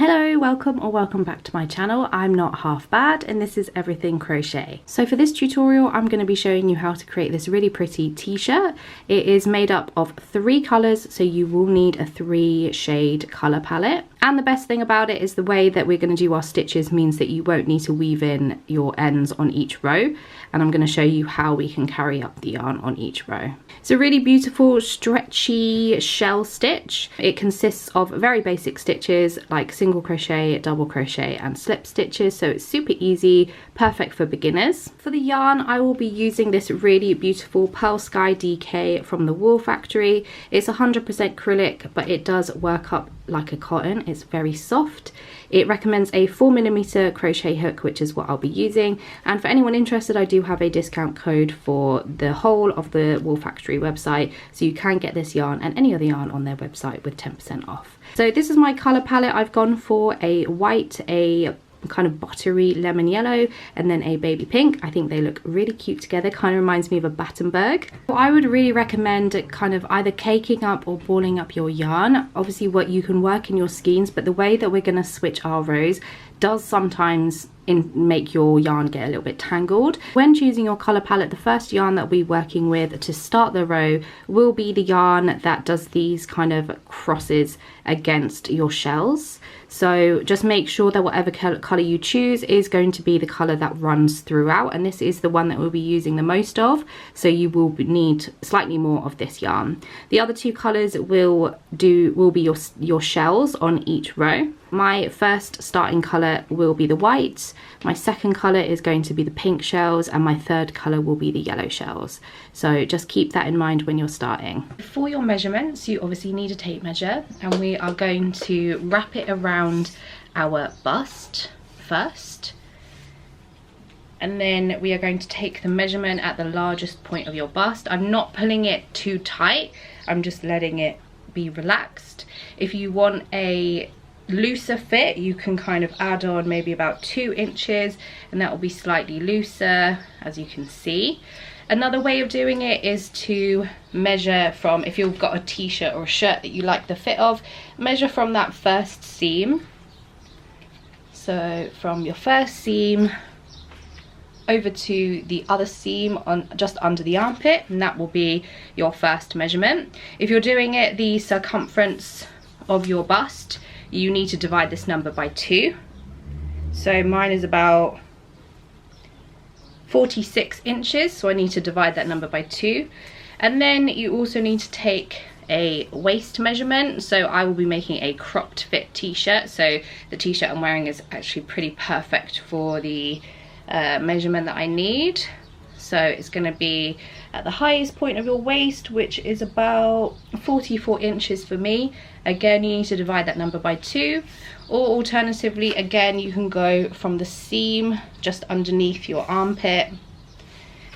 Hello, welcome back to my channel. I'm not half bad and this is everything crochet. So for this tutorial I'm going to be showing you how to create this really pretty t-shirt. It is made up of 3 colours, so you will need a 3-shade colour palette. And the best thing about it is the way that we're going to do our stitches means that you won't need to weave in your ends on each row, and I'm going to show you how we can carry up the yarn on each row. It's a really beautiful stretchy shell stitch. It consists of very basic stitches like single crochet, double crochet and slip stitches, so it's super easy, perfect for beginners. For the yarn I will be using this really beautiful Pearl Sky DK from the Wool Factory. It's 100% acrylic, but it does work up like a cotton. It's very soft. It recommends a 4mm crochet hook, which is what I'll be using, and for anyone interested I do have a discount code for the whole of the Wool Factory website, so you can get this yarn and any other yarn on their website with 10% off. So this is my colour palette. I've gone for a white, a kind of buttery lemon yellow, and then a baby pink. I think they look really cute together, kind of reminds me of a Battenberg. I would really recommend kind of either caking up or balling up your yarn. Obviously what you can work in your skeins, but the way that we're going to switch our rows does sometimes make your yarn get a little bit tangled. When choosing your colour palette, the first yarn that we're working with to start the row will be the yarn that does these kind of crosses against your shells. So just make sure that whatever colour you choose is going to be the colour that runs throughout, and this is the one that we'll be using the most of, so you will need slightly more of this yarn. The other 2 colours will be your shells on each row. My first starting colour will be the white, my second colour is going to be the pink shells, and my third colour will be the yellow shells. So just keep that in mind when you're starting. For your measurements, you obviously need a tape measure, and we are going to wrap it around our bust first. And then we are going to take the measurement at the largest point of your bust. I'm not pulling it too tight, I'm just letting it be relaxed. If you want a looser fit, you can kind of add on maybe about 2 inches, and that will be slightly looser, as you can see. Another way of doing it is to measure from, if you've got a t-shirt or a shirt that you like the fit of, measure from that first seam. So from your first seam over to the other seam on just under the armpit, and that will be your first measurement. If you're doing it the circumference of your bust, you need to divide this number by 2. So mine is about 46 inches, so I need to divide that number by 2. And then you also need to take a waist measurement. So I will be making a cropped fit t-shirt, so the t-shirt I'm wearing is actually pretty perfect for the measurement that I need. So it's going to be at the highest point of your waist, which is about 44 inches for me. Again, you need to divide that number by 2, or alternatively, again, you can go from the seam just underneath your armpit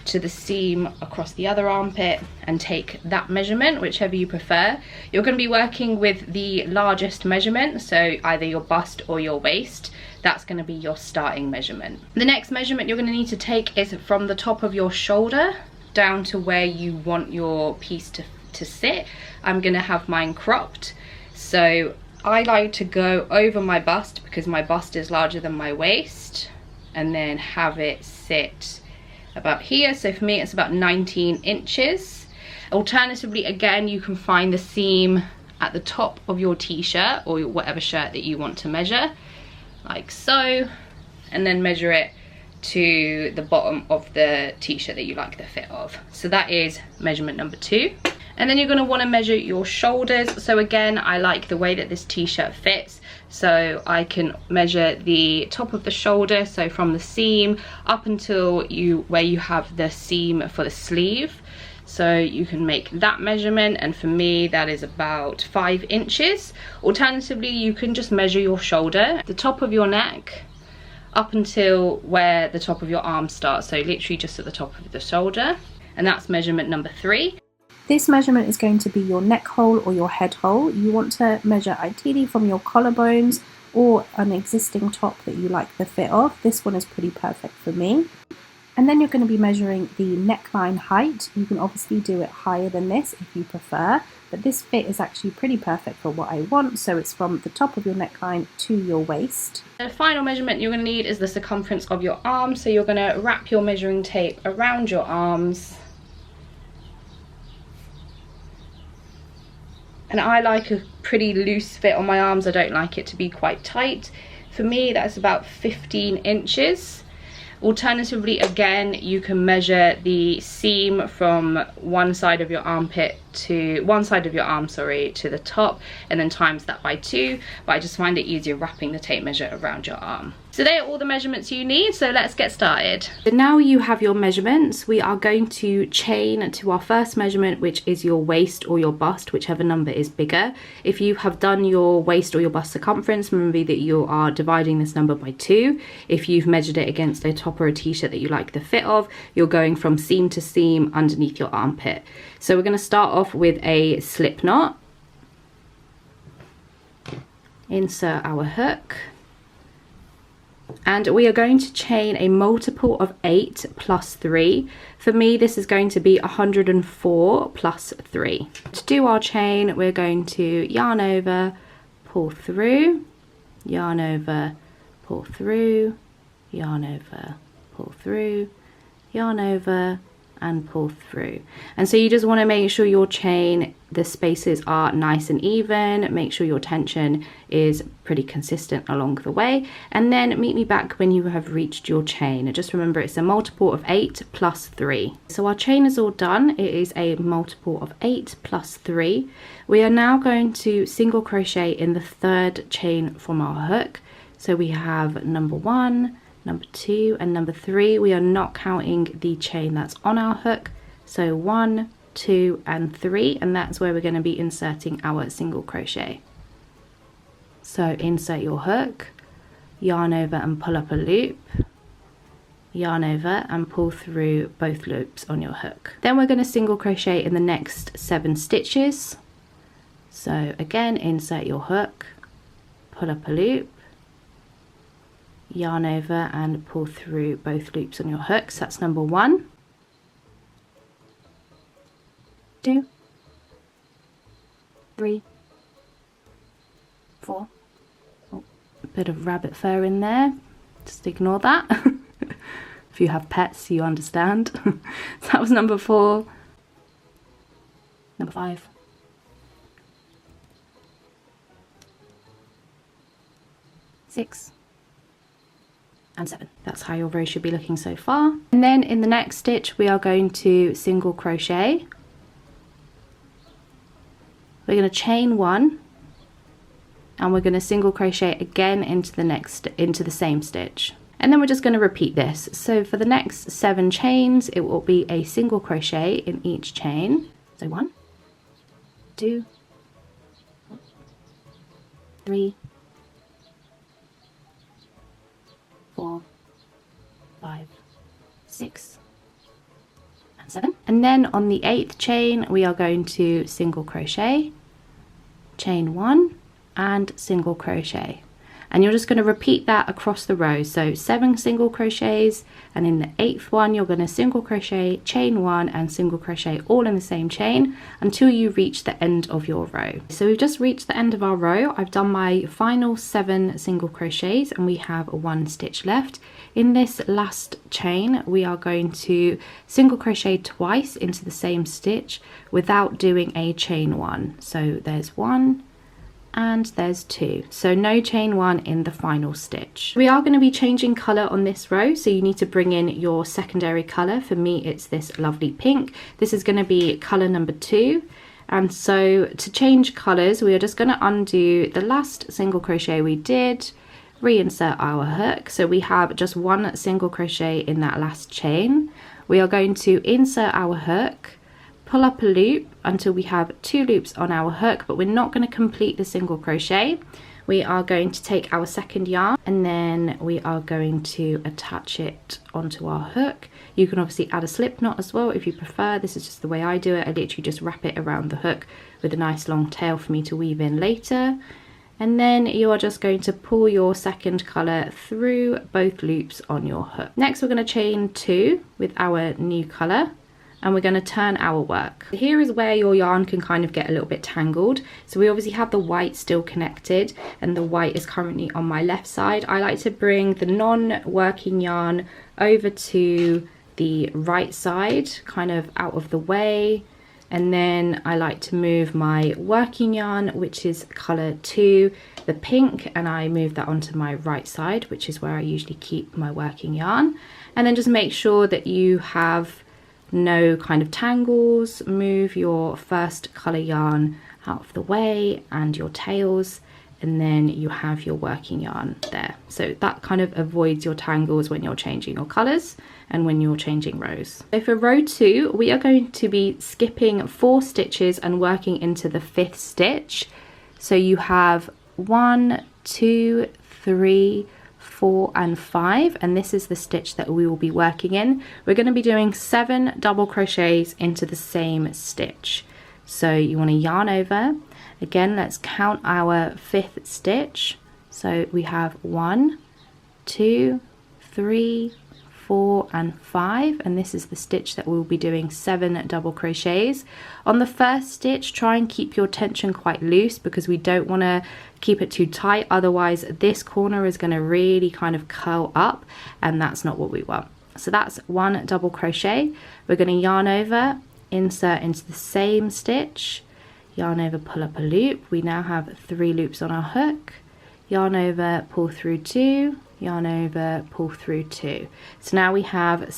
to the seam across the other armpit and take that measurement, whichever you prefer. You're going to be working with the largest measurement, so either your bust or your waist. That's going to be your starting measurement. The next measurement you're going to need to take is from the top of your shoulder down to where you want your piece to sit. I'm going to have mine cropped, so I like to go over my bust because my bust is larger than my waist, and then have it sit about here. So for me it's about 19 inches. Alternatively, again, you can find the seam at the top of your t-shirt or whatever shirt that you want to measure, like so, and then measure it to the bottom of the t-shirt that you like the fit of. So that is measurement number 2. And then you're going to want to measure your shoulders. So again, I like the way that this t-shirt fits, so I can measure the top of the shoulder, so from the seam up until where you have the seam for the sleeve. So you can make that measurement, and for me that is about 5 inches. Alternatively, you can just measure your shoulder, the top of your neck up until where the top of your arm starts, so literally just at the top of the shoulder, and that's measurement number 3. This measurement is going to be your neck hole or your head hole. You want to measure ideally from your collarbones or an existing top that you like the fit of. This one is pretty perfect for me. And then you're going to be measuring the neckline height. You can obviously do it higher than this if you prefer, but this fit is actually pretty perfect for what I want. So it's from the top of your neckline to your waist. The final measurement you're going to need is the circumference of your arm. So you're going to wrap your measuring tape around your arms. And I like a pretty loose fit on my arms. I don't like it to be quite tight. For me, that's about 15 inches. Alternatively, again, you can measure the seam from one side of your arm, to the top, and then times that by 2. But I just find it easier wrapping the tape measure around your arm. So they are all the measurements you need, so let's get started. So now you have your measurements, we are going to chain to our first measurement, which is your waist or your bust, whichever number is bigger. If you have done your waist or your bust circumference, remember that you are dividing this number by 2. If you've measured it against a top or a t-shirt that you like the fit of, you're going from seam to seam underneath your armpit. So we're going to start off with a slip knot. Insert our hook. And we are going to chain a multiple of 8 plus 3. For me, this is going to be 104 plus 3. To do our chain, we're going to yarn over, pull through, yarn over, pull through, yarn over, pull through, yarn over, and pull through. And so you just want to make sure your chain, the spaces are nice and even, make sure your tension is pretty consistent along the way, and then meet me back when you have reached your chain. Just remember, it's a multiple of 8 plus 3. So our chain is all done. It is a multiple of 8 plus 3. We are now going to single crochet in the third chain from our hook. So we have number 1, number 2, and number 3. We are not counting the chain that's on our hook. So 1, 2, and 3, and that's where we're going to be inserting our single crochet. So insert your hook, yarn over and pull up a loop, yarn over and pull through both loops on your hook. Then we're going to single crochet in the next 7 stitches. So again, insert your hook, pull up a loop, yarn over and pull through both loops on your hooks. That's number 1, 2, 3, 4. Oh, a bit of rabbit fur in there, just ignore that. If you have pets, you understand. So that was number 4, number 5, 6, and 7. That's how your row should be looking so far. And then in the next stitch, we are going to single crochet. We're going to chain 1, and we're going to single crochet again into the same stitch. And then we're just going to repeat this. So for the next 7 chains, it will be a single crochet in each chain. So 1, 2, 3, 4, 5, 6, and 7. And then on the 8th chain, we are going to single crochet, chain 1, and single crochet. And you're just going to repeat that across the row. So 7 single crochets, and in the 8th one, you're going to single crochet, chain 1, and single crochet all in the same chain until you reach the end of your row. So we've just reached the end of our row. I've done my final 7 single crochets, and we have 1 stitch left. In this last chain, we are going to single crochet twice into the same stitch without doing a chain 1. So there's 1, and there's 2, so no chain 1 in the final stitch. We are going to be changing colour on this row, so you need to bring in your secondary colour. For me, it's this lovely pink. This is going to be colour number 2, and so to change colours, we are just going to undo the last single crochet we did, reinsert our hook. So we have just 1 single crochet in that last chain. We are going to insert our hook, pull up a loop until we have 2 loops on our hook, but we're not going to complete the single crochet. We are going to take our second yarn, and then we are going to attach it onto our hook. You can obviously add a slip knot as well if you prefer. This is just the way I do it. I literally just wrap it around the hook with a nice long tail for me to weave in later. And then you are just going to pull your second colour through both loops on your hook. Next, we're going to chain 2 with our new colour. and we're going to turn our work. Here is where your yarn can kind of get a little bit tangled. So we obviously have the white still connected, and the white is currently on my left side. I like to bring the non-working yarn over to the right side, kind of out of the way, and then I like to move my working yarn, which is color 2, the pink, and I move that onto my right side, which is where I usually keep my working yarn. And then just make sure that you have no kind of tangles. Move your first color yarn out of the way and your tails, and then you have your working yarn there. So that kind of avoids your tangles when you're changing your colors and when you're changing rows. So for row 2, we are going to be skipping 4 stitches and working into the 5th stitch. So you have 1, 2, 3, 4 and 5, and this is the stitch that we will be working in. We're going to be doing 7 double crochets into the same stitch. So you want to yarn over. Again, let's count our 5th stitch. So we have 1, 2, 3, 4 and 5, and this is the stitch that we'll be doing 7 double crochets. On the first stitch, try and keep your tension quite loose because we don't want to keep it too tight, otherwise this corner is going to really kind of curl up, and that's not what we want. So that's 1 double crochet. We're going to yarn over, insert into the same stitch, yarn over, pull up a loop. We now have 3 loops on our hook, yarn over, pull through 2, yarn over, pull through 2. So now we have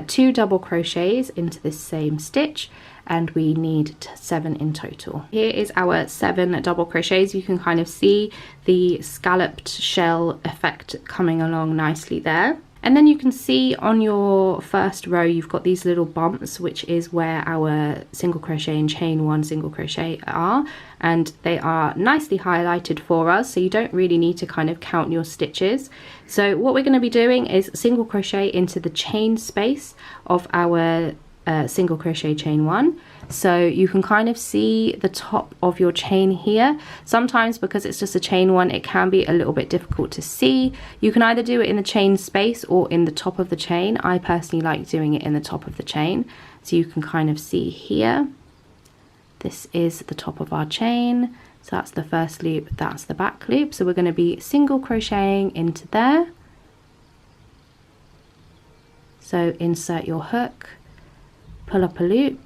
2 double crochets into this same stitch, and we need 7 in total. Here is our 7 double crochets. You can kind of see the scalloped shell effect coming along nicely there. And then you can see on your first row you've got these little bumps, which is where our single crochet and chain 1 single crochet are, and they are nicely highlighted for us, so you don't really need to kind of count your stitches. So what we're going to be doing is single crochet into the chain space of our single crochet chain 1. So you can kind of see the top of your chain here. Sometimes because it's just a chain 1, it can be a little bit difficult to see. You can either do it in the chain space or in the top of the chain. I personally like doing it in the top of the chain, so you can kind of see here. This is the top of our chain, so that's the first loop, that's the back loop. So we're going to be single crocheting into there. So insert your hook, pull up a loop,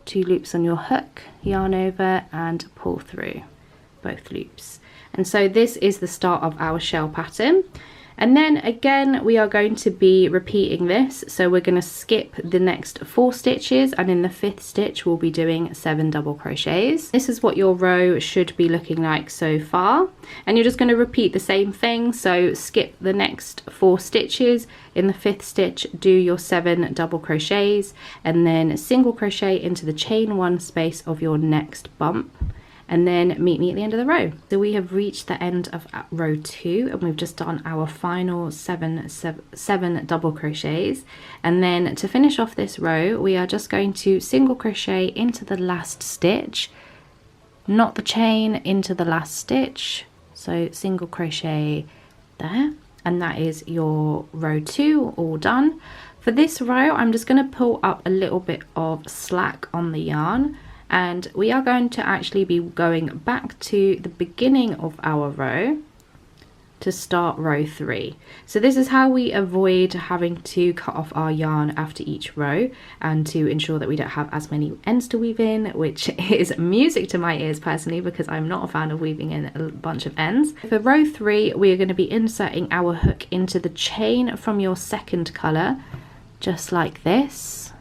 2 loops on your hook, yarn over and pull through both loops. And so this is the start of our shell pattern. And then again we are going to be repeating this, so we're going to skip the next 4 stitches, and in the 5th stitch we'll be doing 7 double crochets. This is what your row should be looking like so far, and you're just going to repeat the same thing. So skip the next 4 stitches, in the 5th stitch do your 7 double crochets, and then single crochet into the chain 1 space of your next bump, and then meet me at the end of the row. So we have reached the end of row 2, and we've just done our final seven double crochets. And then to finish off this row, we are just going to single crochet into the last stitch, knot the chain into the last stitch, so single crochet there, and that is your row 2 all done. For this row, I'm just going to pull up a little bit of slack on the yarn, and we are going to actually be going back to the beginning of our row to start row 3. So this is how we avoid having to cut off our yarn after each row, and to ensure that we don't have as many ends to weave in, which is music to my ears personally because I'm not a fan of weaving in a bunch of ends. For row 3, we are going to be inserting our hook into the chain from your second colour, just like this.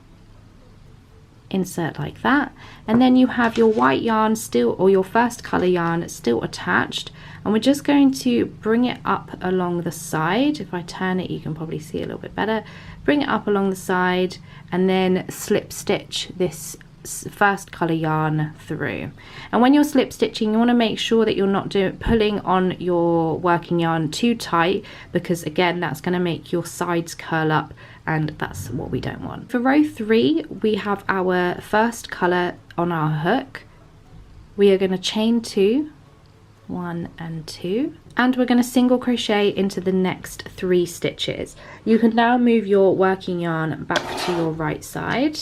Insert like that, and then you have your white yarn still, or your first color yarn still attached, and we're just going to bring it up along the side. If I turn it, you can probably see a little bit better. Bring it up along the side and then slip stitch this first color yarn through. And when you're slip stitching, you want to make sure that you're not pulling on your working yarn too tight, because again that's going to make your sides curl up, and that's what we don't want. For row 3, we have our first color on our hook. We are going to chain 2, 1 and 2, and we're going to single crochet into the next 3 stitches. You can now move your working yarn back to your right side,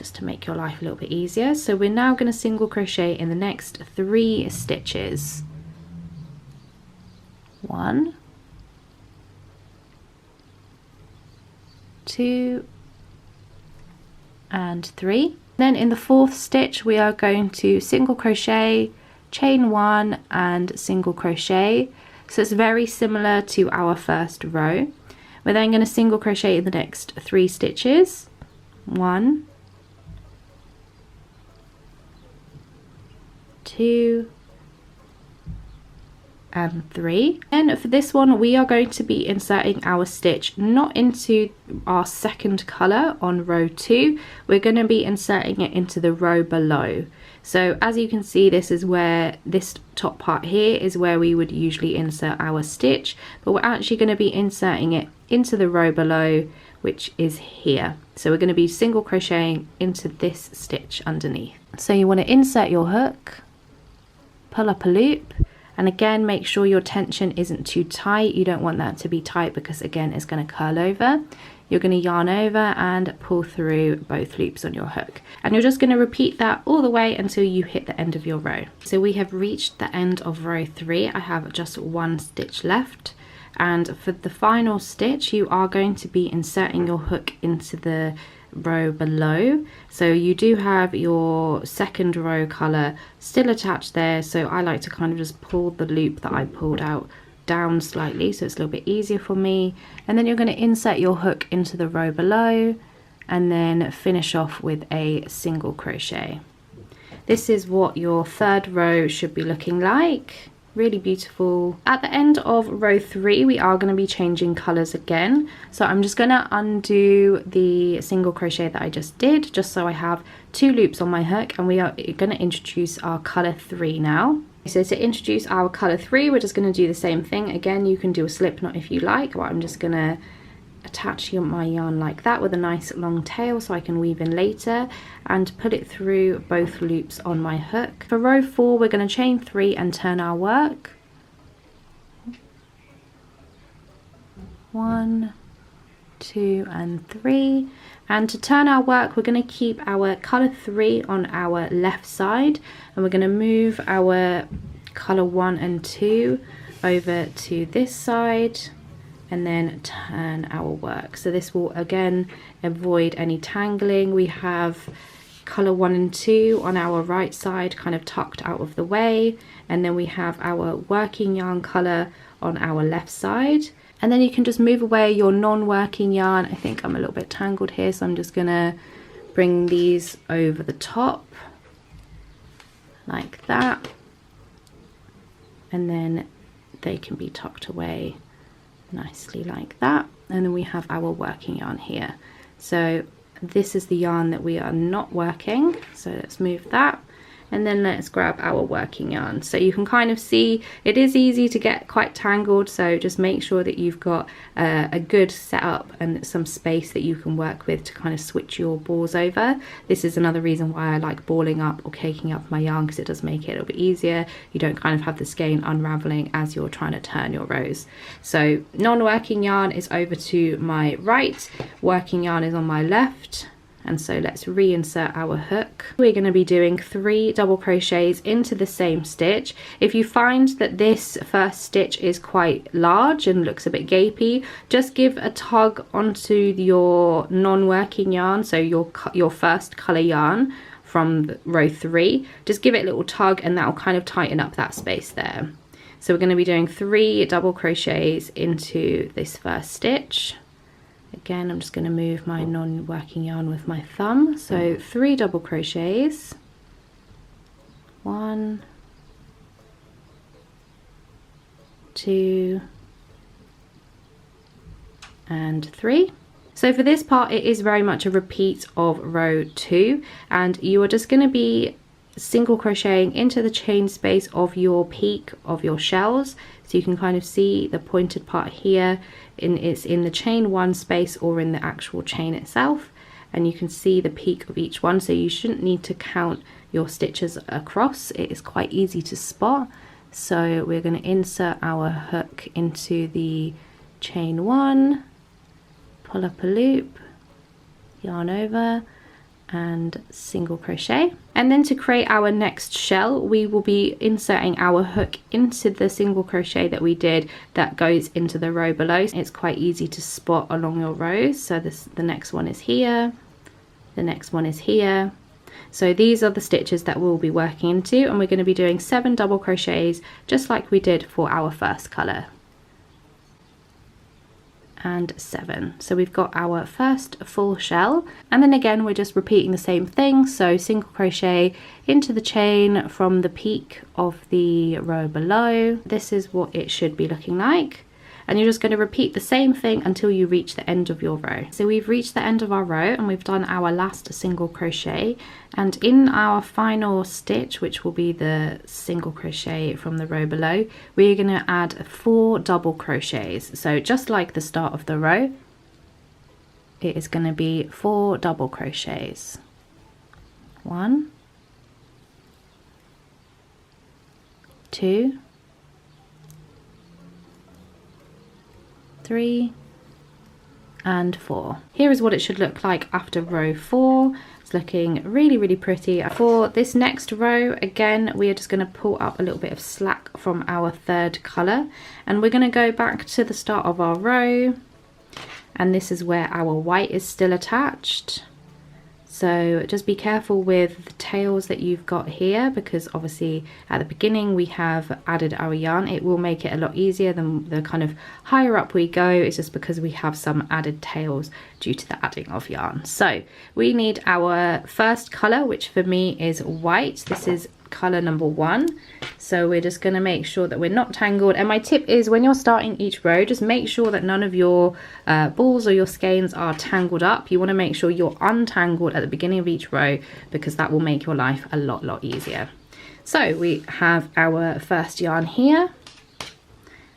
just to make your life a little bit easier. So we're now going to single crochet in the next 3 stitches. 1, 2 and 3. Then in the 4th stitch we are going to single crochet, chain 1 and single crochet. So it's very similar to our first row. We're then going to single crochet in the next 3 stitches. 1, 2 and 3. And for this one we are going to be inserting our stitch not into our second colour on row 2, we're going to be inserting it into the row below. So as you can see, this is where this top part here is where we would usually insert our stitch, but we're actually going to be inserting it into the row below, which is here. So we're going to be single crocheting into this stitch underneath. So you want to insert your hook, pull up a loop, and again make sure your tension isn't too tight. You don't want that to be tight because again it's going to curl over. You're going to yarn over and pull through both loops on your hook, and you're just going to repeat that all the way until you hit the end of your row. So we have reached the end of row 3. I have just 1 stitch left, and for the final stitch you are going to be inserting your hook into the row below. So you do have your second row colour still attached there, so I like to kind of just pull the loop that I pulled out down slightly so it's a little bit easier for me, and then you're going to insert your hook into the row below and then finish off with a single crochet. This is what your 3rd row should be looking like. Really beautiful. At the end of row 3 we are going to be changing colours again, so I'm just going to undo the single crochet that I just did, just so I have 2 loops on my hook, and we are going to introduce our colour 3 now. So to introduce our colour 3 we're just going to do the same thing again. You can do a slip knot if you like, but I'm just going to attach my yarn like that with a nice long tail so I can weave in later, and put it through both loops on my hook. For row 4 we're going to chain 3 and turn our work. 1, 2 and 3, and to turn our work we're going to keep our colour 3 on our left side, and we're going to move our colour 1 and 2 over to this side and then turn our work. So this will again avoid any tangling. We have colour 1 and 2 on our right side kind of tucked out of the way, and then we have our working yarn colour on our left side, and then you can just move away your non-working yarn. I think I'm a little bit tangled here, so I'm just gonna bring these over the top like that, and then they can be tucked away nicely like that. And then we have our working yarn here. So this is the yarn that we are not working, so let's move that, and then let's grab our working yarn. So you can kind of see it is easy to get quite tangled, so just make sure that you've got a good setup and some space that you can work with to kind of switch your balls over. This is another reason why I like balling up or caking up my yarn, because it does make it a little bit easier. You don't kind of have the skein unraveling as you're trying to turn your rows. So non-working yarn is over to my right, working yarn is on my left. And so let's reinsert our hook. We're going to be doing 3 double crochets into the same stitch. If you find that this first stitch is quite large and looks a bit gapey, just give a tug onto your non-working yarn, so your first colour yarn from row 3. Just give it a little tug and that will kind of tighten up that space there. So we're going to be doing 3 double crochets into this first stitch. Again, I'm just going to move my non-working yarn with my thumb. So 3 double crochets, 1, 2 and 3. So for this part it is very much a repeat of row 2, and you are just going to be single crocheting into the chain space of your peak of your shells. So you can kind of see the pointed part here, it's in the chain 1 space or in the actual chain itself, and you can see the peak of each one, so you shouldn't need to count your stitches across. It is quite easy to spot. So we're going to insert our hook into the chain 1, pull up a loop, yarn over, and single crochet. And then to create our next shell, we will be inserting our hook into the single crochet that we did that goes into the row below. It's quite easy to spot along your rows. So the next one is here, the next one is here. So these are the stitches that we'll be working into, and we're going to be doing 7 double crochets just like we did for our first colour. And 7. So we've got our first full shell, and then again we're just repeating the same thing. So single crochet into the chain from the peak of the row below. This is what it should be looking like, and you're just going to repeat the same thing until you reach the end of your row. So we've reached the end of our row and we've done our last single crochet, and in our final stitch, which will be the single crochet from the row below, we're going to add 4 double crochets. So just like the start of the row, it is going to be 4 double crochets. 1, 2, 3 and 4. Here is what it should look like after row 4. It's looking really pretty. For this next row, again, we are just going to pull up a little bit of slack from our third colour, and we're going to go back to the start of our row, and this is where our white is still attached. So just be careful with the tails that you've got here, because obviously at the beginning we have added our yarn. It will make it a lot easier than the kind of higher up we go. It's just because we have some added tails due to the adding of yarn. So we need our first colour, which for me is white. This is colour number 1. So we're just going to make sure that we're not tangled, and my tip is when you're starting each row, just make sure that none of your balls or your skeins are tangled up. You want to make sure you're untangled at the beginning of each row, because that will make your life a lot easier. So we have our first yarn here,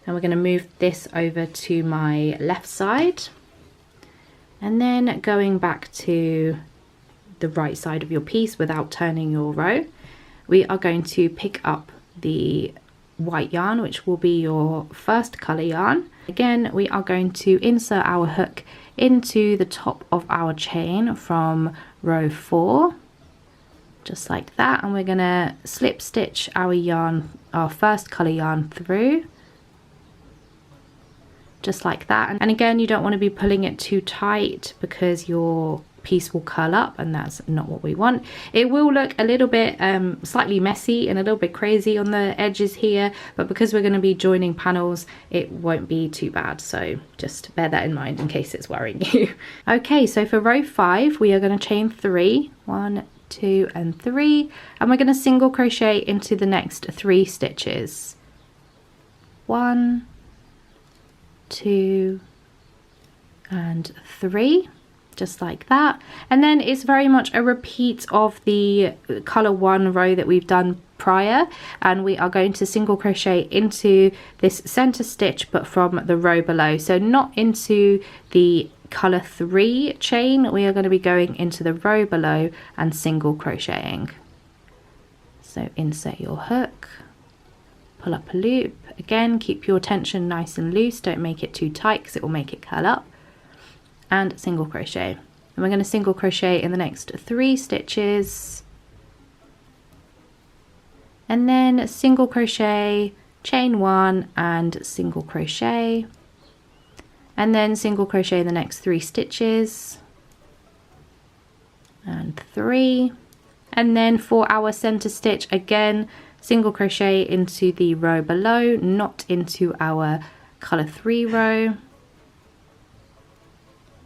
and we're going to move this over to my left side, and then going back to the right side of your piece without turning your row, we are going to pick up the white yarn, which will be your first colour yarn. Again, we are going to insert our hook into the top of our chain from row 4, just like that, and we're going to slip stitch our yarn, our first colour yarn through, just like that. And again, you don't want to be pulling it too tight because your piece will curl up, and that's not what we want. It will look a little bit slightly messy and a little bit crazy on the edges here, but because we're going to be joining panels, it won't be too bad. So just bear that in mind in case it's worrying you. Okay, so for row 5 we are going to chain 3, 1, 2 and 3, and we're going to single crochet into the next 3 stitches. 1, 2 and 3, just like that. And then it's very much a repeat of the color 1 row that we've done prior, and we are going to single crochet into this center stitch but from the row below, so not into the color 3 chain. We are going to be going into the row below and single crocheting. So insert your hook, pull up a loop. Again, keep your tension nice and loose, don't make it too tight because it will make it curl up, and single crochet. And we're going to single crochet in the next 3 stitches, and then single crochet, chain 1 and single crochet, and then single crochet in the next 3 stitches and 3, and then for our center stitch, again single crochet into the row below, not into our color 3 row,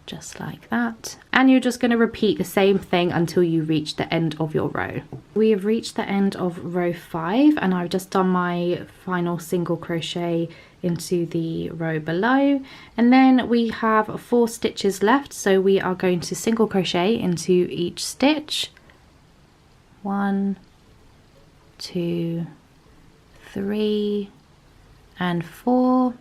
just like that. And you're just going to repeat the same thing until you reach the end of your row. We have reached the end of row 5, and I've just done my final single crochet into the row below, and then we have 4 stitches left, so we are going to single crochet into each stitch. 1, 2, 3 and 4,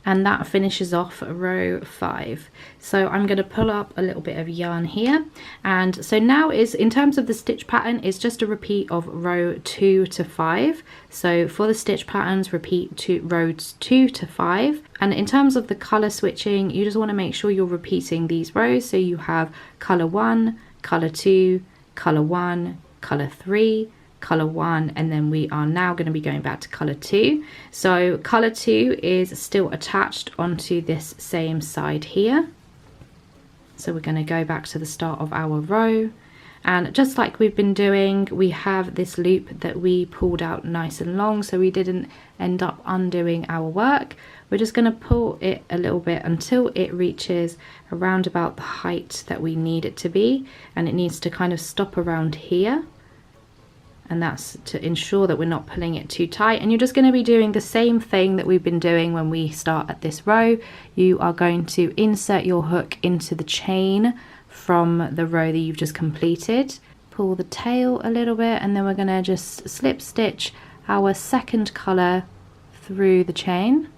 and that finishes off row 5. So I'm going to pull up a little bit of yarn here, and so now is, in terms of the stitch pattern, is just a repeat of row 2 to 5. So for the stitch patterns, repeat to rows 2 to 5, and in terms of the color switching, you just want to make sure you're repeating these rows, so you have color 1, color 2, color 1, color 3, color 1, and then we are now going to be going back to color 2. So color 2 is still attached onto this same side here. So we're going to go back to the start of our row, and just like we've been doing, we have this loop that we pulled out nice and long so we didn't end up undoing our work. We're just going to pull it a little bit until it reaches around about the height that we need it to be, and it needs to kind of stop around here, and that's to ensure that we're not pulling it too tight. And you're just going to be doing the same thing that we've been doing when we start at this row. You are going to insert your hook into the chain from the row that you've just completed, pull the tail a little bit, and then we're going to just slip stitch our second color through the chain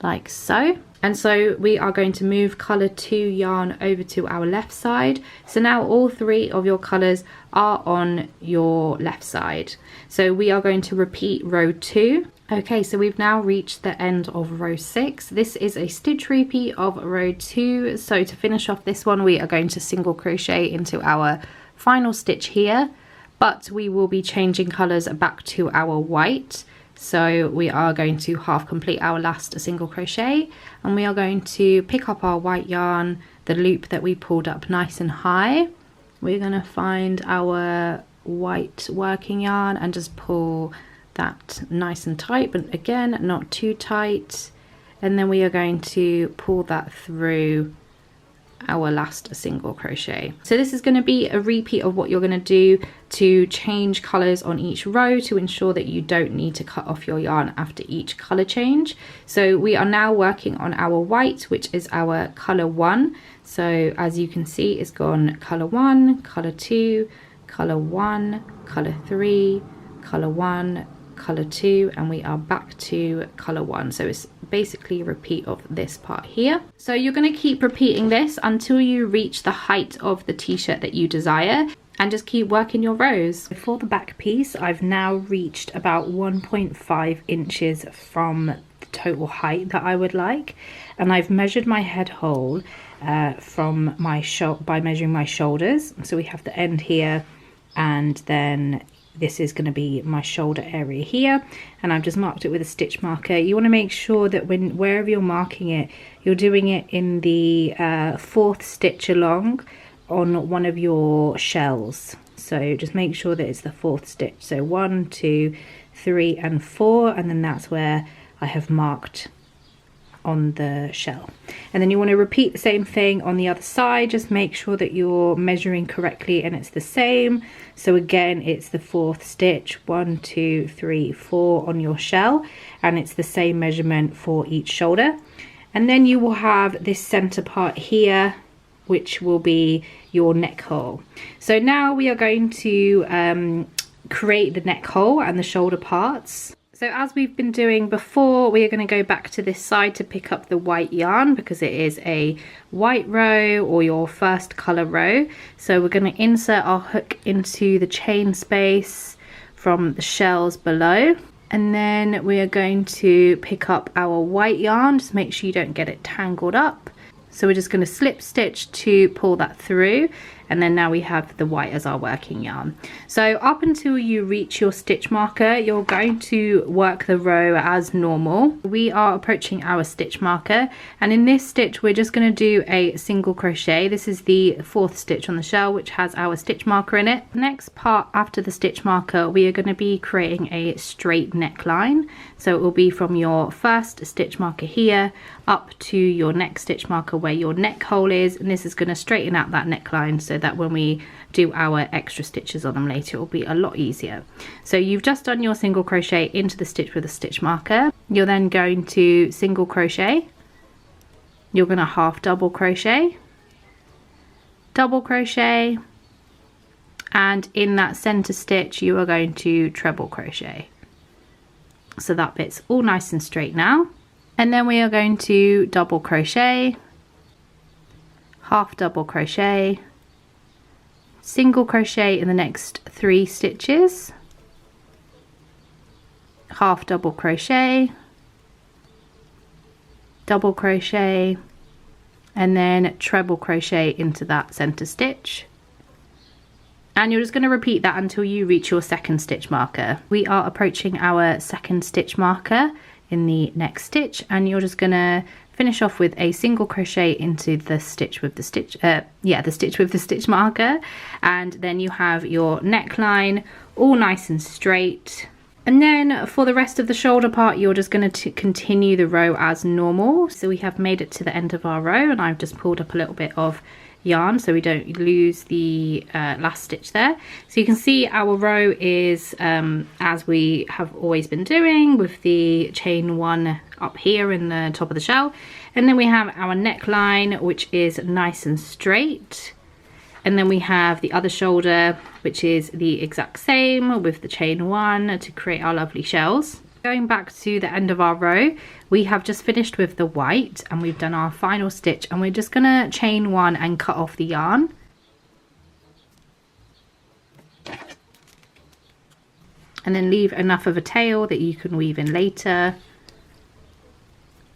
like so. And so we are going to move color 2 yarn over to our left side. So now all 3 of your colors are on your left side. So we are going to repeat row 2. Okay, so we've now reached the end of row 6. This is a stitch repeat of row 2. So to finish off this one, we are going to single crochet into our final stitch here, but we will be changing colors back to our white. So we are going to half complete our last single crochet, and we are going to pick up our white yarn, the loop that we pulled up nice and high. We're going to find our white working yarn and just pull that nice and tight, but again not too tight, and then we are going to pull that through our last single crochet. So this is going to be a repeat of what you're going to do to change colors on each row to ensure that you don't need to cut off your yarn after each color change. So we are now working on our white, which is our color 1. So as you can see, it's gone color 1, color 2, color 1, color 3, color 1, color 2, and we are back to color 1. So it's basically a repeat of this part here. So you're going to keep repeating this until you reach the height of the t-shirt that you desire, and just keep working your rows. For the back piece, I've now reached about 1.5 inches from the total height that I would like, and I've measured my head hole from my by measuring my shoulders. So we have the end here, and then this is going to be my shoulder area here, and I've just marked it with a stitch marker. You want to make sure that wherever you're marking it, you're doing it in the 4th stitch along on one of your shells. So just make sure that it's the 4th stitch. So 1, 2, 3 and 4, and then that's where I have marked on the shell. And then you want to repeat the same thing on the other side. Just make sure that you're measuring correctly and it's the same. So again, it's the 4th stitch, 1, 2, 3, 4 on your shell, and it's the same measurement for each shoulder. And then you will have this center part here, which will be your neck hole. So now we are going to create the neck hole and the shoulder parts. So as we've been doing before, we are going to go back to this side to pick up the white yarn because it is a white row or your first color row. So we're going to insert our hook into the chain space from the shells below, and then we are going to pick up our white yarn. Just make sure you don't get it tangled up. So we're just going to slip stitch to pull that through, and then now we have the white as our working yarn. So up until you reach your stitch marker, you're going to work the row as normal. We are approaching our stitch marker, and in this stitch we're just going to do a single crochet. This is the 4th stitch on the shell, which has our stitch marker in it. Next part after the stitch marker, we are going to be creating a straight neckline. So it will be from your first stitch marker here up to your next stitch marker where your neck hole is, and this is going to straighten out that neckline so that when we do our extra stitches on them later, it will be a lot easier. So you've just done your single crochet into the stitch with a stitch marker. You're then going to single crochet, you're going to half double crochet, and in that center stitch you are going to treble crochet. So that bit's all nice and straight now. And then we are going to double crochet, half double crochet, single crochet in the next 3 stitches, half double crochet, double crochet, and then treble crochet into that center stitch. And you're just going to repeat that until you reach your second stitch marker. We are approaching our second stitch marker in the next stitch, and you're just going to finish off with a single crochet into the stitch with the stitch, the stitch with the stitch marker, and then you have your neckline all nice and straight. And then for the rest of the shoulder part, you're just going to continue the row as normal. So we have made it to the end of our row, and I've just pulled up a little bit of yarn so we don't lose the last stitch there. So you can see our row is as we have always been doing, with the chain 1 up here in the top of the shell, and then we have our neckline, which is nice and straight, and then we have the other shoulder, which is the exact same with the chain 1 to create our lovely shells. Going back to the end of our row, we have just finished with the white and we've done our final stitch, and we're just gonna chain 1 and cut off the yarn. And then leave enough of a tail that you can weave in later.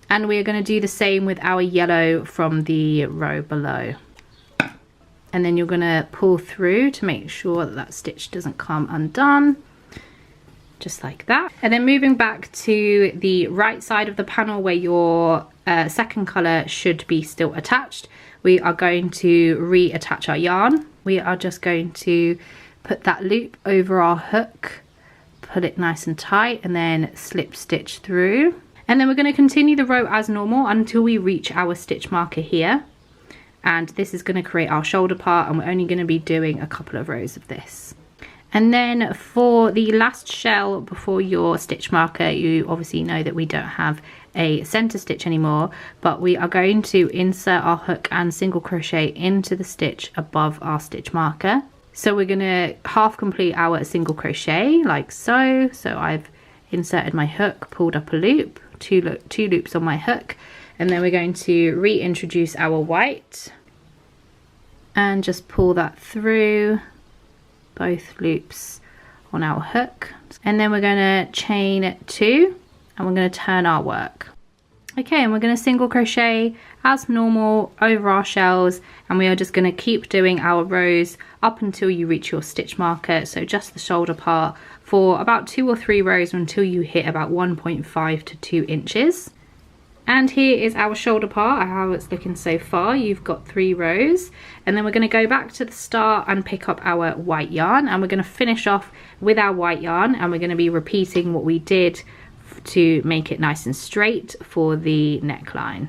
And we're going to do the same with our yellow from the row below. And then you're going to pull through to make sure that that stitch doesn't come undone. Just like that. And then moving back to the right side of the panel where your second colour should be still attached, we are going to reattach our yarn. We are just going to put that loop over our hook, pull it nice and tight, and then slip stitch through. And then we're going to continue the row as normal until we reach our stitch marker here. And this is going to create our shoulder part, and we're only going to be doing a couple of rows of this. And then for the last shell before your stitch marker, you obviously know that we don't have a center stitch anymore, but we are going to insert our hook and single crochet into the stitch above our stitch marker. So we're going to half complete our single crochet like so. So I've inserted my hook, pulled up a loop, two loops on my hook, and then we're going to reintroduce our white and just pull that through both loops on our hook, and then we're going to chain 2 and we're going to turn our work. Okay, and we're going to single crochet as normal over our shells, and we are just going to keep doing our rows up until you reach your stitch marker, so just the shoulder part, for about 2 or 3 rows until you hit about 1.5 to 2 inches. And here is our shoulder part, how it's looking so far. You've got 3 rows, and then we're going to go back to the start and pick up our white yarn, and we're going to finish off with our white yarn, and we're going to be repeating what we did to make it nice and straight for the neckline.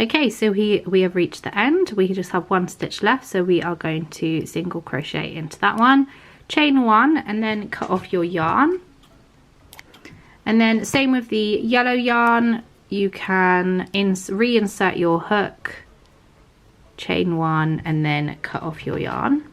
Okay, so we have reached the end. We just have 1 stitch left, so we are going to single crochet into that one, chain 1, and then cut off your yarn. And then same with the yellow yarn, you can reinsert your hook, chain 1, and then cut off your yarn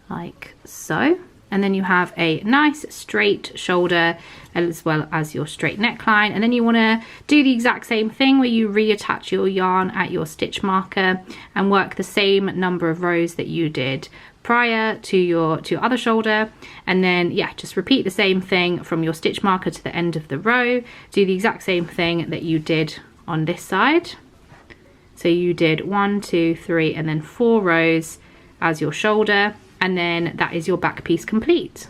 like so. And then you have a nice straight shoulder as well as your straight neckline. And then you want to do the exact same thing where you reattach your yarn at your stitch marker and work the same number of rows that you did prior to your other shoulder. And then yeah, just repeat the same thing from your stitch marker to the end of the row. Do the exact same thing that you did on this side. So you did 1, 2, 3, and then 4 rows as your shoulder. And then that is your back piece complete.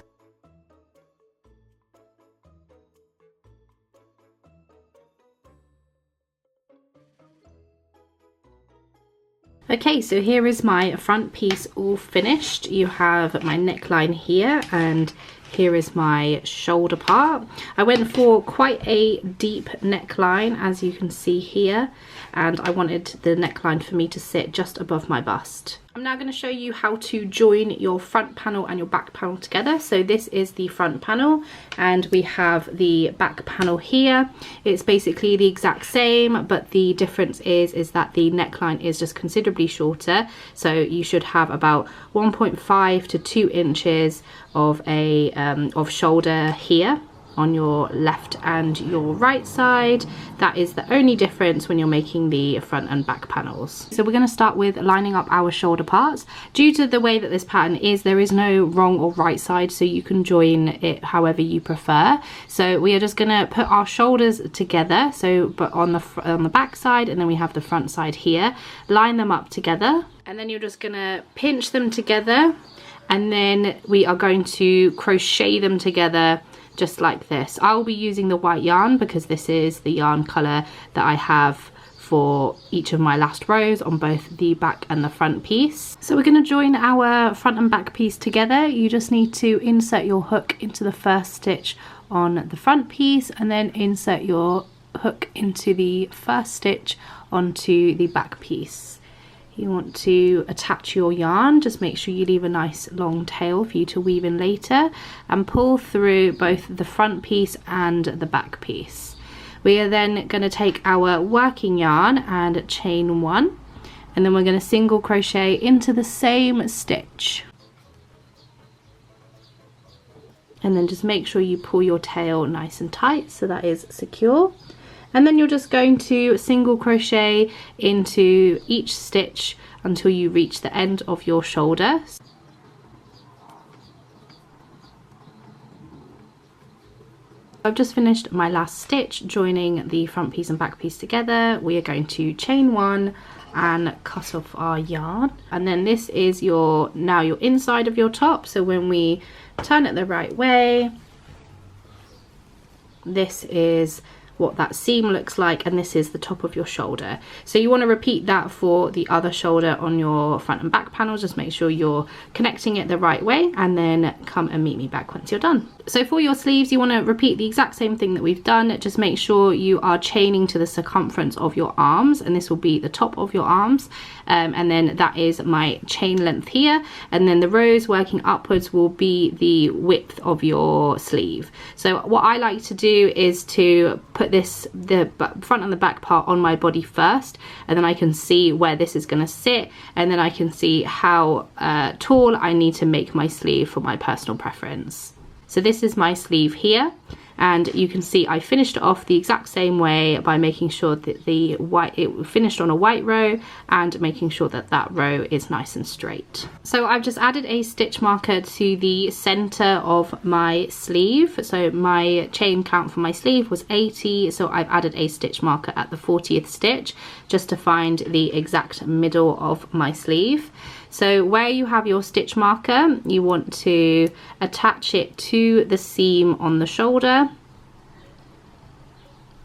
Okay, so here is my front piece all finished. You have my neckline here, and here is my shoulder part. I went for quite a deep neckline, as you can see here, and I wanted the neckline for me to sit just above my bust. I'm now going to show you how to join your front panel and your back panel together. So this is the front panel, and we have the back panel here. It's basically the exact same, but the difference is that the neckline is just considerably shorter. So you should have about 1.5 to 2 inches of a shoulder here on your left and your right side. That is the only difference when you're making the front and back panels. So we're going to start with lining up our shoulder parts. Due to the way that this pattern is, there is no wrong or right side, so you can join it however you prefer. So we are just going to put our shoulders together, so but on the back side, and then we have the front side here. Line them up together, and then you're just going to pinch them together, and then we are going to crochet them together just like this. I'll be using the white yarn because this is the yarn color that I have for each of my last rows on both the back and the front piece. So we're going to join our front and back piece together. You just need to insert your hook into the first stitch on the front piece, and then insert your hook into the first stitch onto the back piece. You want to attach your yarn, just make sure you leave a nice long tail for you to weave in later, and pull through both the front piece and the back piece. We are then going to take our working yarn and chain 1, and then we're going to single crochet into the same stitch. And then just make sure you pull your tail nice and tight so that is secure. And then you're just going to single crochet into each stitch until you reach the end of your shoulder. I've just finished my last stitch joining the front piece and back piece together. We are going to chain 1 and cut off our yarn, and then this is your inside of your top. So when we turn it the right way, this is what that seam looks like, and this is the top of your shoulder. So you want to repeat that for the other shoulder on your front and back panels. Just make sure you're connecting it the right way, and then come and meet me back once you're done. So for your sleeves, you want to repeat the exact same thing that we've done. Just make sure you are chaining to the circumference of your arms, and this will be the top of your arms, and then that is my chain length here, and then the rows working upwards will be the width of your sleeve. So what I like to do is to put the front and the back part on my body first, and then I can see where this is going to sit, and then I can see how tall I need to make my sleeve for my personal preference. So this is my sleeve here, and you can see I finished it off the exact same way by making sure that it finished on a white row, and making sure that that row is nice and straight. So I've just added a stitch marker to the center of my sleeve. So my chain count for my sleeve was 80, so I've added a stitch marker at the 40th stitch just to find the exact middle of my sleeve. So where you have your stitch marker, you want to attach it to the seam on the shoulder,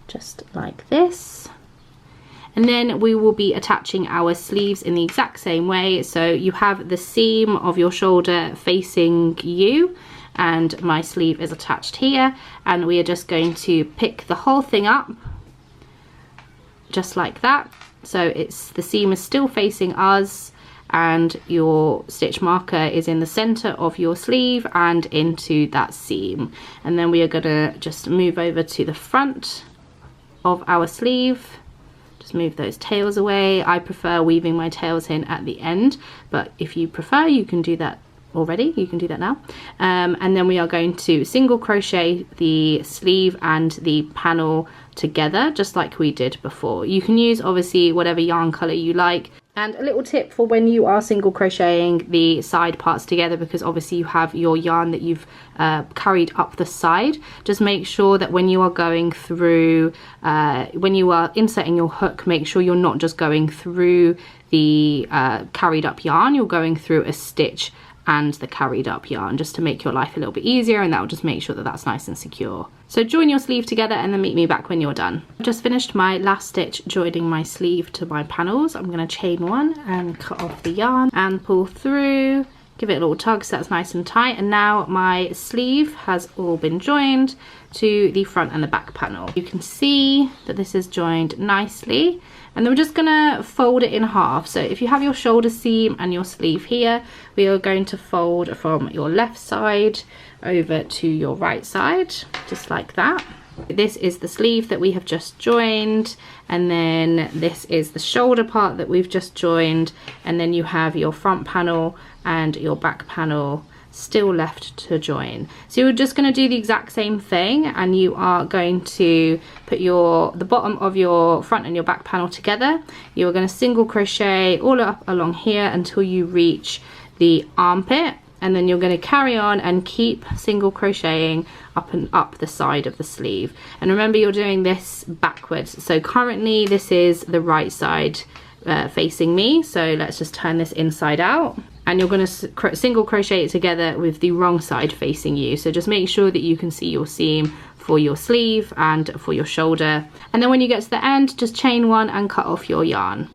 just like this. And then we will be attaching our sleeves in the exact same way. So you have the seam of your shoulder facing you, and my sleeve is attached here, and we are just going to pick the whole thing up just like that. So the seam is still facing us, and your stitch marker is in the center of your sleeve and into that seam. And then we are going to just move over to the front of our sleeve. Just move those tails away. I prefer weaving my tails in at the end, but if you prefer, you can do that already. You can do that now. And then we are going to single crochet the sleeve and the panel together, just like we did before. You can use obviously whatever yarn color you like. And a little tip for when you are single crocheting the side parts together, because obviously you have your yarn that you've carried up the side, just make sure that when you are going through, when you are inserting your hook, make sure you're not just going through the carried up yarn, you're going through a stitch and the carried up yarn, just to make your life a little bit easier, and that will just make sure that that's nice and secure. So join your sleeve together and then meet me back when you're done. I've just finished my last stitch joining my sleeve to my panels. I'm going to chain 1 and cut off the yarn and pull through, give it a little tug so that's nice and tight, and now my sleeve has all been joined to the front and the back panel. You can see that this is joined nicely, and then we're just gonna fold it in half. So if you have your shoulder seam and your sleeve here, we are going to fold from your left side over to your right side, just like that. This is the sleeve that we have just joined, and then this is the shoulder part that we've just joined, and then you have your front panel and your back panel still left to join. So you're just going to do the exact same thing, and you are going to put the bottom of your front and your back panel together. You're going to single crochet all up along here until you reach the armpit, and then you're going to carry on and keep single crocheting up and up the side of the sleeve. And remember, you're doing this backwards. So currently this is the right side facing me, so let's just turn this inside out, and you're going to single crochet it together with the wrong side facing you. So just make sure that you can see your seam for your sleeve and for your shoulder, and then when you get to the end, just chain one and cut off your yarn.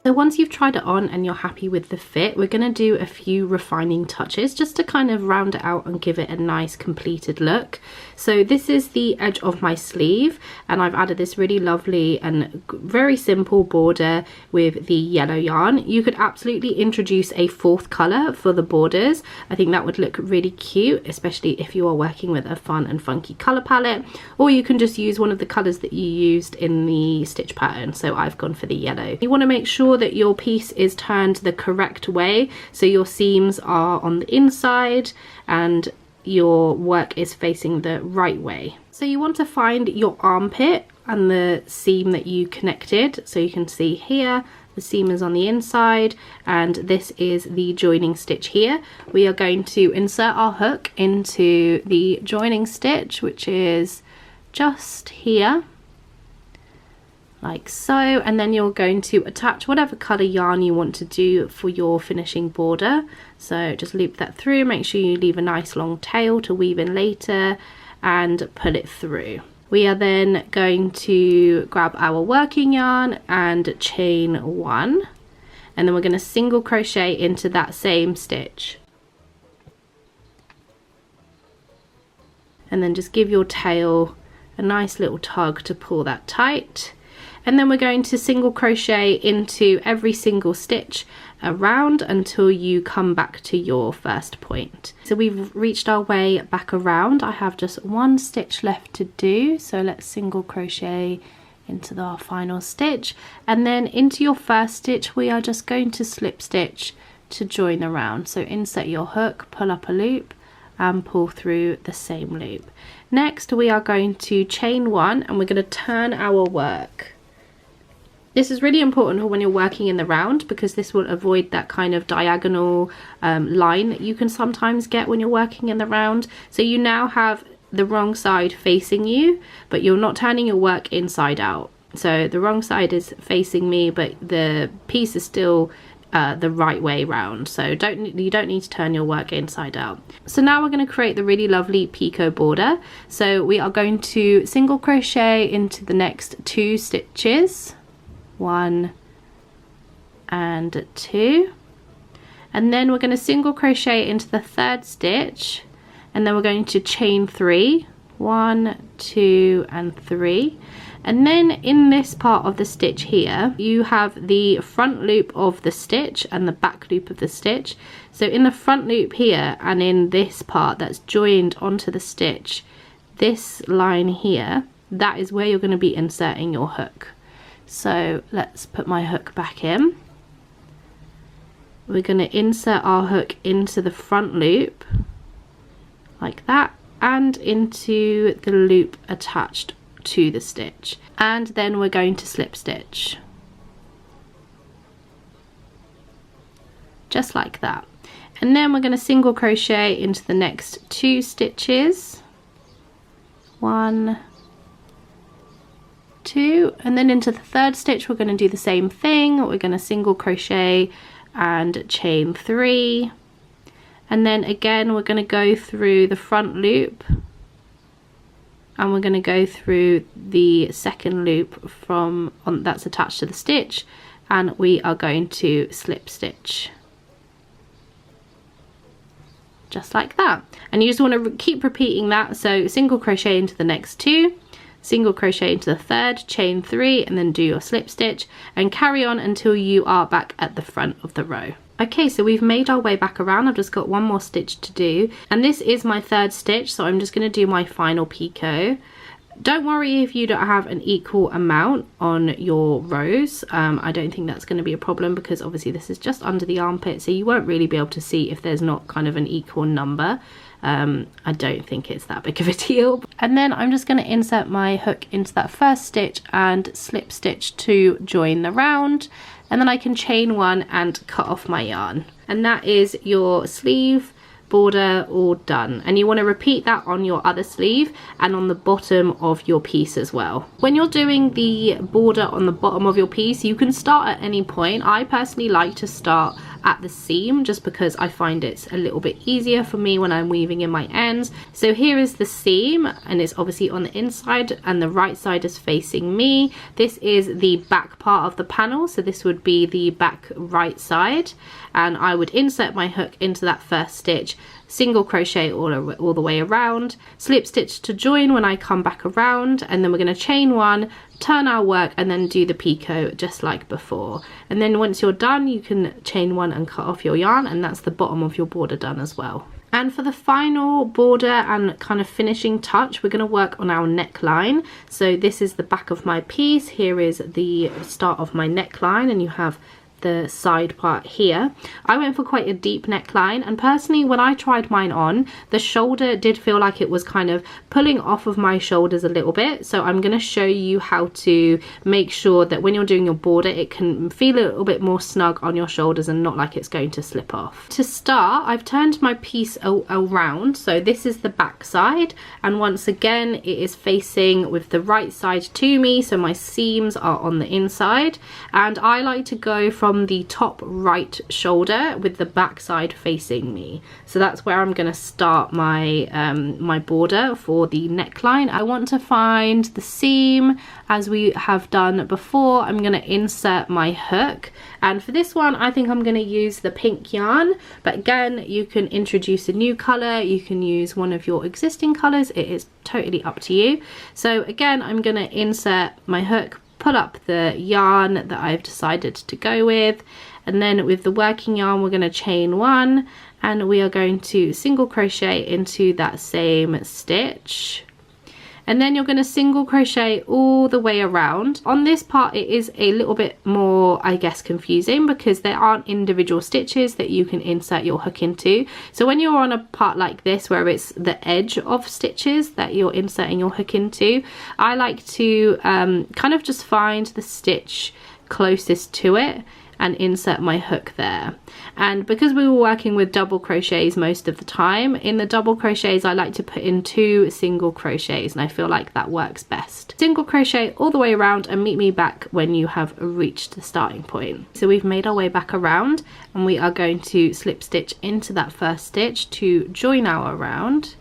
So once you've tried it on and you're happy with the fit, we're going to do a few refining touches just to kind of round it out and give it a nice completed look. So this is the edge of my sleeve, and I've added this really lovely and very simple border with the yellow yarn. You could absolutely introduce a fourth colour for the borders. I think that would look really cute, especially if you are working with a fun and funky colour palette, or you can just use one of the colours that you used in the stitch pattern. So I've gone for the yellow. You want to make sure that your piece is turned the correct way, so your seams are on the inside and your work is facing the right way. So you want to find your armpit and the seam that you connected. So you can see here the seam is on the inside, and this is the joining stitch here. We are going to insert our hook into the joining stitch, which is just here, like so, and then you're going to attach whatever colour yarn you want to do for your finishing border. So just loop that through, make sure you leave a nice long tail to weave in later, and pull it through. We are then going to grab our working yarn and chain one, and then we're going to single crochet into that same stitch, and then just give your tail a nice little tug to pull that tight. And then we're going to single crochet into every single stitch around until you come back to your first point. So we've reached our way back around. I have just one stitch left to do, so let's single crochet into our final stitch, and then into your first stitch we are just going to slip stitch to join around. So insert your hook, pull up a loop and pull through the same loop. Next we are going to chain one, and we're going to turn our work. This is really important for when you're working in the round, because this will avoid that kind of diagonal line that you can sometimes get when you're working in the round. So you now have the wrong side facing you, but you're not turning your work inside out. So the wrong side is facing me, but the piece is still the right way round. So you don't need to turn your work inside out. So now we're going to create the really lovely picot border. So we are going to single crochet into the next two stitches, 1 and 2, and then we're going to single crochet into the third stitch, and then we're going to chain 3, 1, 2 and 3. And then in this part of the stitch here you have the front loop of the stitch and the back loop of the stitch. So in the front loop here and in this part that's joined onto the stitch, this line here, that is where you're going to be inserting your hook. So let's put my hook back in. We're going to insert our hook into the front loop like that, and into the loop attached to the stitch, and then we're going to slip stitch just like that. And then we're going to single crochet into the next two stitches, 1, 2, and then into the third stitch we're going to do the same thing. We're going to single crochet and chain 3, and then again we're going to go through the front loop, and we're going to go through the second loop from that's attached to the stitch, and we are going to slip stitch just like that. And you just want to keep repeating that. So single crochet into the next two, single crochet into the third, chain 3, and then do your slip stitch, and carry on until you are back at the front of the row. Okay, so we've made our way back around. I've just got one more stitch to do, and this is my third stitch, so I'm just going to do my final picot. Don't worry if you don't have an equal amount on your rows. I don't think that's going to be a problem, because obviously this is just under the armpit, so you won't really be able to see if there's not kind of an equal number. I don't think it's that big of a deal. And then I'm just going to insert my hook into that first stitch and slip stitch to join the round, and then I can chain one and cut off my yarn. And that is your sleeve border all done, and you want to repeat that on your other sleeve and on the bottom of your piece as well. When you're doing the border on the bottom of your piece, you can start at any point. I personally like to start at the seam, just because I find it's a little bit easier for me when I'm weaving in my ends. So here is the seam, and it's obviously on the inside, and the right side is facing me. This is the back part of the panel, so this would be the back right side, and I would insert my hook into that first stitch, single crochet all the way around, slip stitch to join when I come back around, and then we're going to chain one, turn our work, and then do the picot just like before. And then once you're done, you can chain one and cut off your yarn, and that's the bottom of your border done as well. And for the final border and kind of finishing touch, we're going to work on our neckline. So this is the back of my piece. Here is the start of my neckline, and you have the side part here. I went for quite a deep neckline, and personally when I tried mine on, the shoulder did feel like it was kind of pulling off of my shoulders a little bit. So I'm going to show you how to make sure that when you're doing your border, it can feel a little bit more snug on your shoulders and not like it's going to slip off. To start, I've turned my piece around, so this is the back side, and once again it is facing with the right side to me, so my seams are on the inside, and I like to go from the top right shoulder with the back side facing me. So that's where I'm going to start my my border for the neckline. I want to find the seam as we have done before. I'm going to insert my hook, and for this one I think I'm going to use the pink yarn, but again you can introduce a new color, you can use one of your existing colors, it is totally up to you. So again I'm going to insert my hook, pull up the yarn that I've decided to go with, and then with the working yarn we're going to chain one, and we are going to single crochet into that same stitch, and then you're going to single crochet all the way around. On this part it is a little bit more, I guess, confusing, because there aren't individual stitches that you can insert your hook into. So when you're on a part like this where it's the edge of stitches that you're inserting your hook into, I like to kind of just find the stitch closest to it and insert my hook there. And because we were working with double crochets most of the time, in the double crochets I like to put in 2 single crochets, and I feel like that works best. Single crochet all the way around, and meet me back when you have reached the starting point. So we've made our way back around, and we are going to slip stitch into that first stitch to join our round,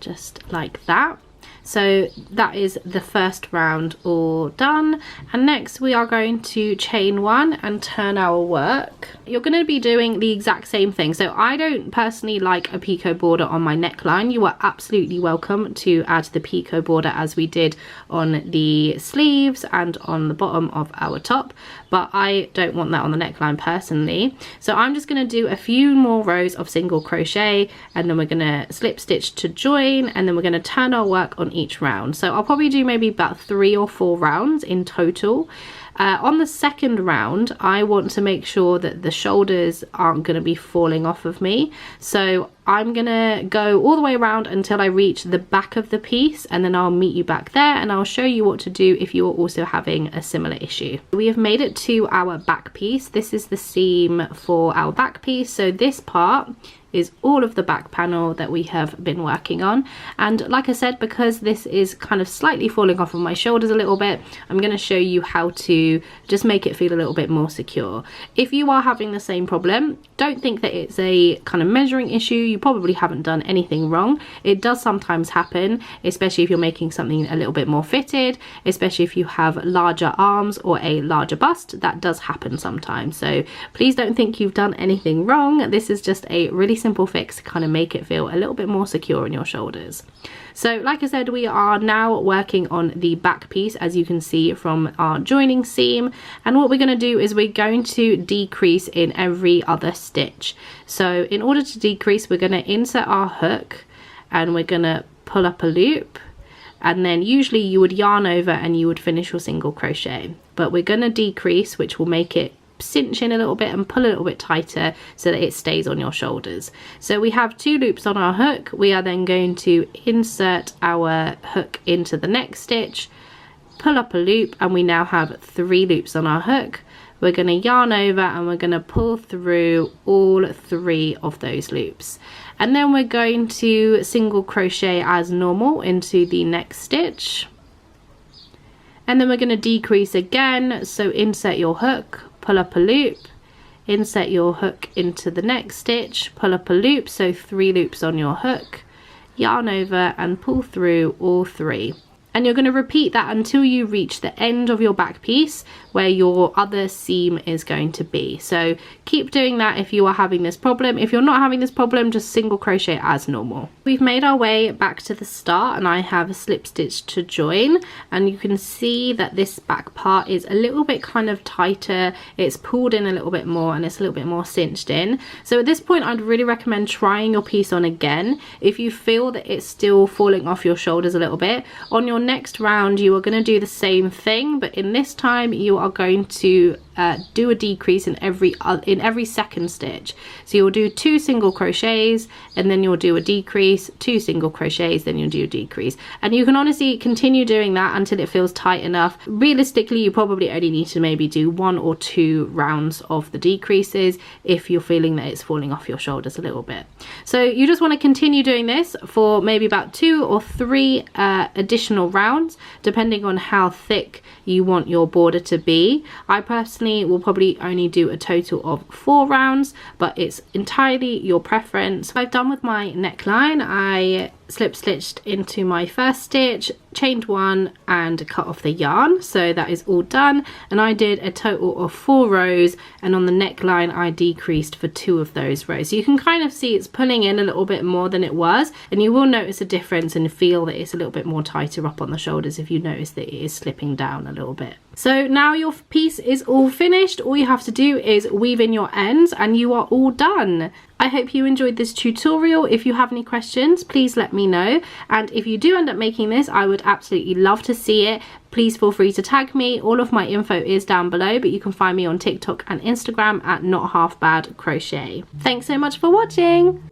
just like that. So that is the first round all done, and next we are going to chain one and turn our work. You're going to be doing the exact same thing. So I don't personally like a picot border on my neckline. You are absolutely welcome to add the picot border as we did on the sleeves and on the bottom of our top, but I don't want that on the neckline personally. So I'm just going to do a few more rows of single crochet, and then we're going to slip stitch to join, and then we're going to turn our work on each round. So I'll probably do maybe about 3 or 4 rounds in total. On the second round I want to make sure that the shoulders aren't going to be falling off of me, so I'm gonna go all the way around until I reach the back of the piece, and then I'll meet you back there and I'll show you what to do if you're also having a similar issue. We have made it to our back piece. This is the seam for our back piece, so this part is all of the back panel that we have been working on. And like I said, because this is kind of slightly falling off of my shoulders a little bit, I'm going to show you how to just make it feel a little bit more secure. If you are having the same problem, don't think that it's a kind of measuring issue. You probably haven't done anything wrong. It does sometimes happen, especially if you're making something a little bit more fitted, especially if you have larger arms or a larger bust. That does happen sometimes, so please don't think you've done anything wrong. This is just a really simple fix to kind of make it feel a little bit more secure on your shoulders. So like I said, we are now working on the back piece, as you can see from our joining seam, and what we're going to do is we're going to decrease in every other stitch. So in order to decrease, we're going to insert our hook and we're going to pull up a loop, and then usually you would yarn over and you would finish your single crochet, but we're going to decrease, which will make it cinch in a little bit and pull a little bit tighter so that it stays on your shoulders. So we have 2 loops on our hook. We are then going to insert our hook into the next stitch, pull up a loop, and we now have 3 loops on our hook. We're going to yarn over and we're going to pull through all 3 of those loops, and then we're going to single crochet as normal into the next stitch, and then we're going to decrease again. So insert your hook, pull up a loop, insert your hook into the next stitch, pull up a loop, so 3 loops on your hook, yarn over and pull through all 3. And you're going to repeat that until you reach the end of your back piece where your other seam is going to be. So keep doing that if you are having this problem. If you're not having this problem, just single crochet as normal. We've made our way back to the start and I have slip stitched to join, and you can see that this back part is a little bit kind of tighter. It's pulled in a little bit more and it's a little bit more cinched in. So at this point, I'd really recommend trying your piece on again. If you feel that it's still falling off your shoulders a little bit, on your next round you are going to do the same thing, but in this time you are going to do a decrease in every second stitch. So you'll do 2 single crochets and then you'll do a decrease, 2 single crochets, then you'll do a decrease, and you can honestly continue doing that until it feels tight enough. Realistically, you probably only need to maybe do 1 or 2 rounds of the decreases if you're feeling that it's falling off your shoulders a little bit. So you just want to continue doing this for maybe about 2 or 3 additional rounds, depending on how thick you want your border to be. I personally will probably only do a total of 4 rounds, but it's entirely your preference. I've done with my neckline. I slip stitched into my first stitch, chained 1 and cut off the yarn, so that is all done, and I did a total of 4 rows, and on the neckline I decreased for 2 of those rows. So you can kind of see it's pulling in a little bit more than it was, and you will notice a difference and feel that it's a little bit more tighter up on the shoulders if you notice that it is slipping down a little bit. So now your piece is all finished. All you have to do is weave in your ends and you are all done. I hope you enjoyed this tutorial. If you have any questions, please let me know, and if you do end up making this, I would absolutely love to see it. Please feel free to tag me. All of my info is down below, but you can find me on TikTok and Instagram at NotHalfBadCrochet. Thanks so much for watching.